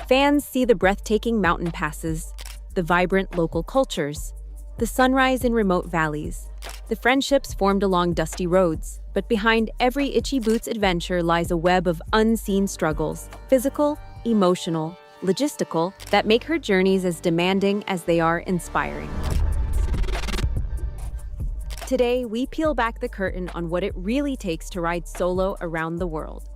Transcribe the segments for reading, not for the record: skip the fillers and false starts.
Fans see the breathtaking mountain passes, the vibrant local cultures, the sunrise in remote valleys, the friendships formed along dusty roads. But behind every Itchy Boots adventure lies a web of unseen struggles, physical, emotional, logistical, that make her journeys as demanding as they are inspiring. Today, we peel back the curtain on what it really takes to ride solo around the world.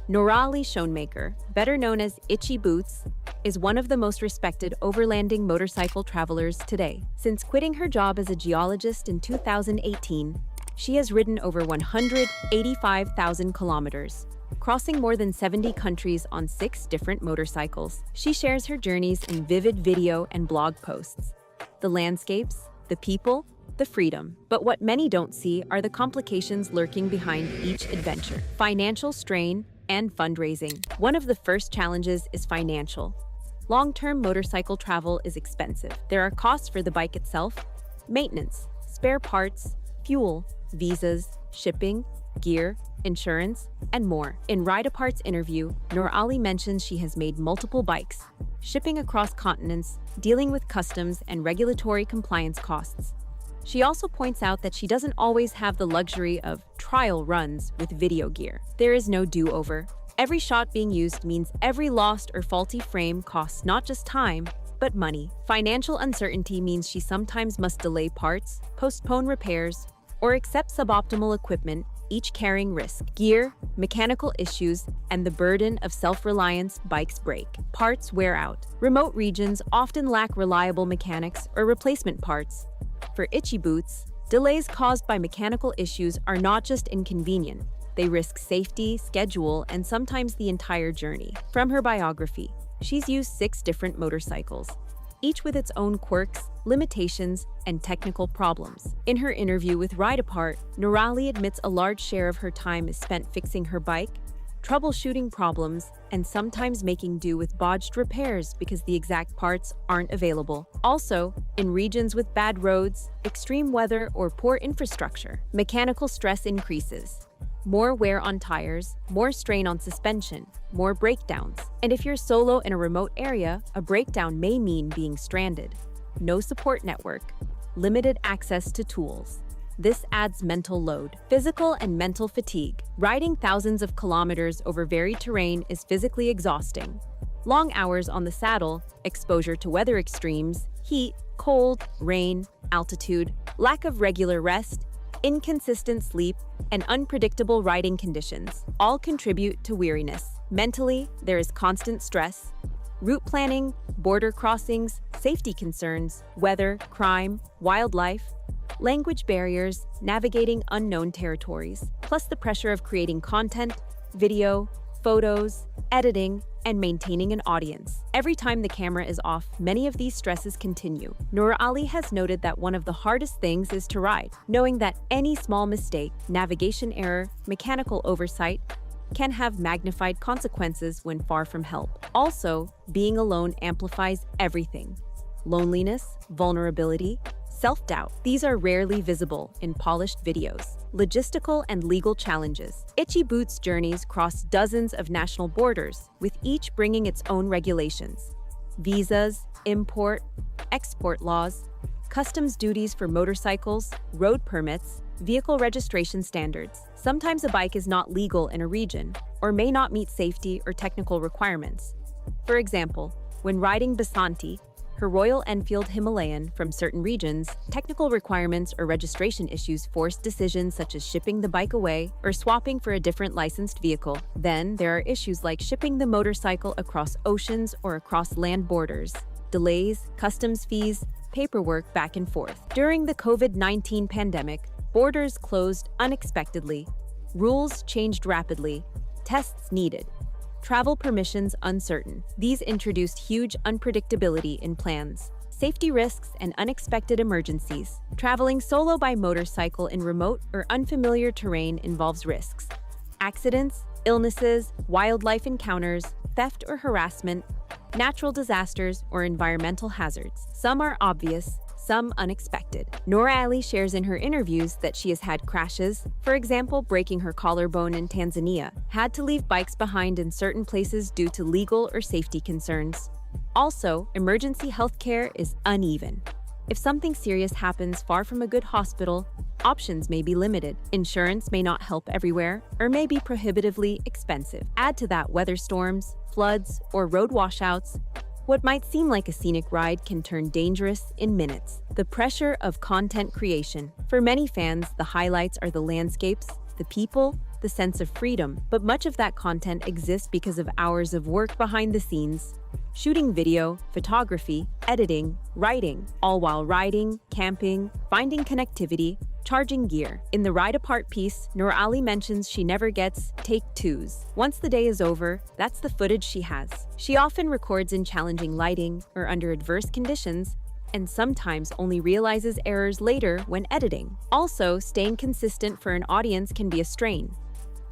Norali Schoenmaker, better known as Itchy Boots, is one of the most respected overlanding motorcycle travelers today. Since quitting her job as a geologist in 2018, she has ridden over 185,000 kilometers, crossing more than 70 countries on 6 different motorcycles. She shares her journeys in vivid video and blog posts. The landscapes, the people, the freedom. But what many don't see are the complications lurking behind each adventure. Financial strain and fundraising. One of the first challenges is financial. Long-term motorcycle travel is expensive. There are costs for the bike itself, maintenance, spare parts, fuel, visas, shipping, gear, insurance, and more. In Ride Apart's interview, Noor Ali mentions she has made multiple bikes, shipping across continents, dealing with customs and regulatory compliance costs. She also points out that she doesn't always have the luxury of trial runs with video gear. There is no do-over. Every shot being used means every lost or faulty frame costs not just time, but money. Financial uncertainty means she sometimes must delay parts, postpone repairs, or accept suboptimal equipment, each carrying risk. Gear, mechanical issues, and the burden of self-reliance. Bikes break. Parts wear out. Remote regions often lack reliable mechanics or replacement parts. For Itchy Boots, delays caused by mechanical issues are not just inconvenient. They risk safety, schedule, and sometimes the entire journey. From her biography, she's used 6 different motorcycles, each with its own quirks, limitations, and technical problems. In her interview with Ride Apart, Norali admits a large share of her time is spent fixing her bike, troubleshooting problems, and sometimes making do with botched repairs because the exact parts aren't available. Also, in regions with bad roads, extreme weather, or poor infrastructure, mechanical stress increases. More wear on tires, more strain on suspension, more breakdowns. And if you're solo in a remote area, a breakdown may mean being stranded. No support network, limited access to tools. This adds mental load, physical and mental fatigue. Riding thousands of kilometers over varied terrain is physically exhausting. Long hours on the saddle, exposure to weather extremes, heat, cold, rain, altitude, lack of regular rest, inconsistent sleep, and unpredictable riding conditions all contribute to weariness. Mentally, there is constant stress. Route planning, border crossings, safety concerns, weather, crime, wildlife, language barriers, navigating unknown territories, plus the pressure of creating content, video, photos, editing, and maintaining an audience. Every time the camera is off, many of these stresses continue. Noor Ali has noted that one of the hardest things is to ride, knowing that any small mistake, navigation error, mechanical oversight, can have magnified consequences when far from help. Also, being alone amplifies everything. Loneliness, vulnerability, self-doubt. These are rarely visible in polished videos. Logistical and legal challenges. Itchy Boots' journeys cross dozens of national borders, with each bringing its own regulations. Visas, import, export laws, customs duties for motorcycles, road permits, vehicle registration standards. Sometimes a bike is not legal in a region, or may not meet safety or technical requirements. For example, when riding Basanti, her Royal Enfield Himalayan from certain regions, technical requirements or registration issues forced decisions such as shipping the bike away or swapping for a different licensed vehicle. Then there are issues like shipping the motorcycle across oceans or across land borders, delays, customs fees, paperwork back and forth. During the COVID-19 pandemic, borders closed unexpectedly, rules changed rapidly, tests needed, travel permissions uncertain. These introduced huge unpredictability in plans, safety risks, and unexpected emergencies. Traveling solo by motorcycle in remote or unfamiliar terrain involves risks. Accidents, illnesses, wildlife encounters, theft or harassment, natural disasters, or environmental hazards. Some are obvious, some unexpected. Nora Ali shares in her interviews that she has had crashes, for example, breaking her collarbone in Tanzania, had to leave bikes behind in certain places due to legal or safety concerns. Also, emergency healthcare is uneven. If something serious happens far from a good hospital, options may be limited. Insurance may not help everywhere, or may be prohibitively expensive. Add to that weather storms, floods, or road washouts. What might seem like a scenic ride can turn dangerous in minutes. The pressure of content creation. For many fans, the highlights are the landscapes, the people, the sense of freedom, but much of that content exists because of hours of work behind the scenes. Shooting video, photography, editing, writing, all while riding, camping, finding connectivity, charging gear. In the Ride Apart piece, Nur Ali mentions she never gets take twos. Once the day is over, that's the footage she has. She often records in challenging lighting or under adverse conditions, and sometimes only realizes errors later when editing. Also, staying consistent for an audience can be a strain.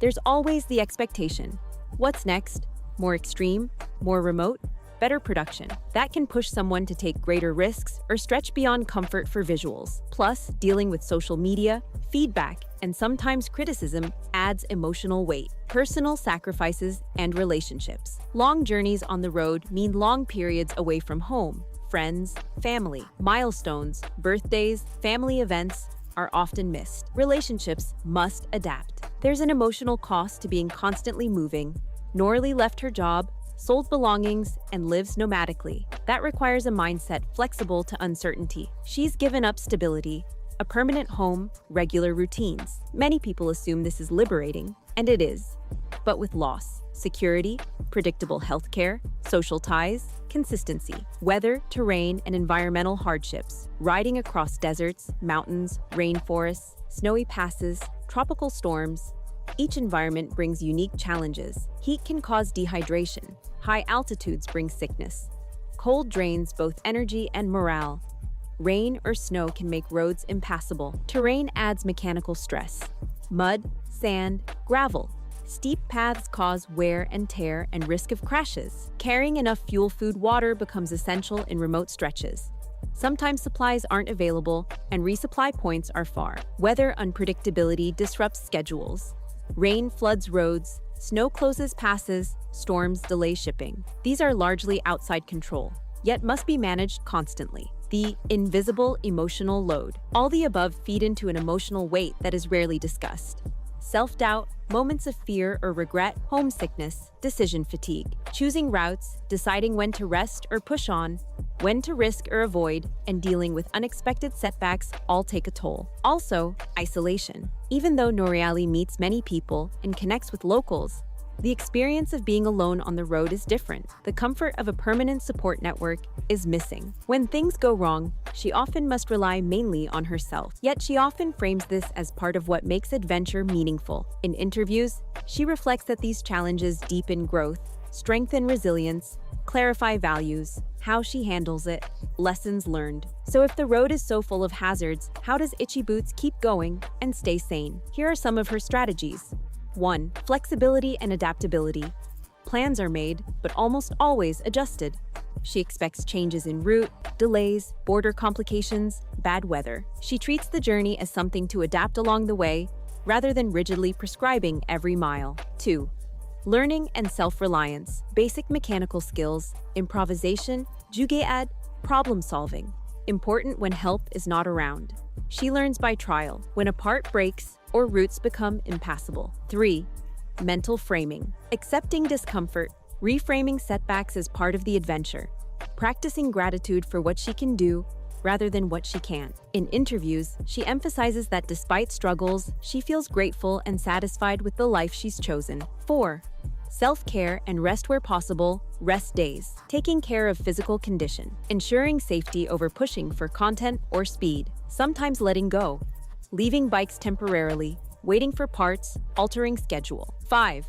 There's always the expectation. What's next? More extreme? More remote? Better production. That can push someone to take greater risks or stretch beyond comfort for visuals. Plus, dealing with social media, feedback, and sometimes criticism adds emotional weight. Personal sacrifices and relationships. Long journeys on the road mean long periods away from home. Friends, family, milestones, birthdays, family events are often missed. Relationships must adapt. There's an emotional cost to being constantly moving. Norley left her job, sold belongings, and lives nomadically. That requires a mindset flexible to uncertainty. She's given up stability, a permanent home, regular routines. Many people assume this is liberating, and it is. But with loss, security, predictable healthcare, social ties, consistency, weather, terrain, and environmental hardships, riding across deserts, mountains, rainforests, snowy passes, tropical storms. Each environment brings unique challenges. Heat can cause dehydration. High altitudes bring sickness. Cold drains both energy and morale. Rain or snow can make roads impassable. Terrain adds mechanical stress. Mud, sand, gravel. Steep paths cause wear and tear and risk of crashes. Carrying enough fuel, food, water becomes essential in remote stretches. Sometimes supplies aren't available and resupply points are far. Weather unpredictability disrupts schedules. Rain floods roads, snow closes passes, storms delay shipping. These are largely outside control, yet must be managed constantly. The invisible emotional load. All the above feed into an emotional weight that is rarely discussed. Self-doubt, moments of fear or regret, homesickness, decision fatigue. Choosing routes, deciding when to rest or push on, when to risk or avoid, and dealing with unexpected setbacks all take a toll. Also, isolation. Even though Nouri Ali meets many people and connects with locals, the experience of being alone on the road is different. The comfort of a permanent support network is missing. When things go wrong, she often must rely mainly on herself. Yet she often frames this as part of what makes adventure meaningful. In interviews, she reflects that these challenges deepen growth, strengthen resilience, clarify values, how she handles it, lessons learned. So if the road is so full of hazards, how does Itchy Boots keep going and stay sane? Here are some of her strategies. 1. Flexibility and adaptability. Plans are made, but almost always adjusted. She expects changes in route, delays, border complications, bad weather. She treats the journey as something to adapt along the way, rather than rigidly prescribing every mile. 2. Learning and self-reliance. Basic mechanical skills, improvisation, jugaad, problem solving. Important when help is not around. She learns by trial, when a part breaks or routes become impassable. 3. Mental framing. Accepting discomfort, reframing setbacks as part of the adventure. Practicing gratitude for what she can do rather than what she can't. In interviews, she emphasizes that despite struggles, she feels grateful and satisfied with the life she's chosen. 4. Self-care and rest where possible, rest days. Taking care of physical condition. Ensuring safety over pushing for content or speed. Sometimes letting go. Leaving bikes temporarily, waiting for parts, altering schedule. 5.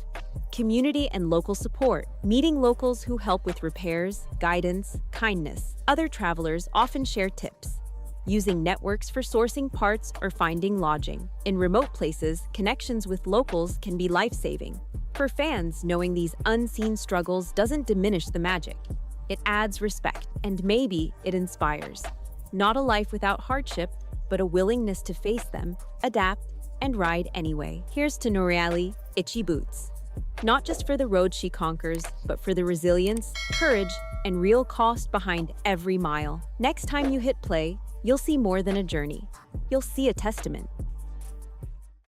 Community and local support. Meeting locals who help with repairs, guidance, kindness. Other travelers often share tips. Using networks for sourcing parts or finding lodging. In remote places, connections with locals can be life-saving. For fans, knowing these unseen struggles doesn't diminish the magic. It adds respect, and maybe it inspires. Not a life without hardship, but a willingness to face them, adapt, and ride anyway. Here's to Noreali, Itchy Boots. Not just for the road she conquers, but for the resilience, courage, and real cost behind every mile. Next time you hit play, you'll see more than a journey. You'll see a testament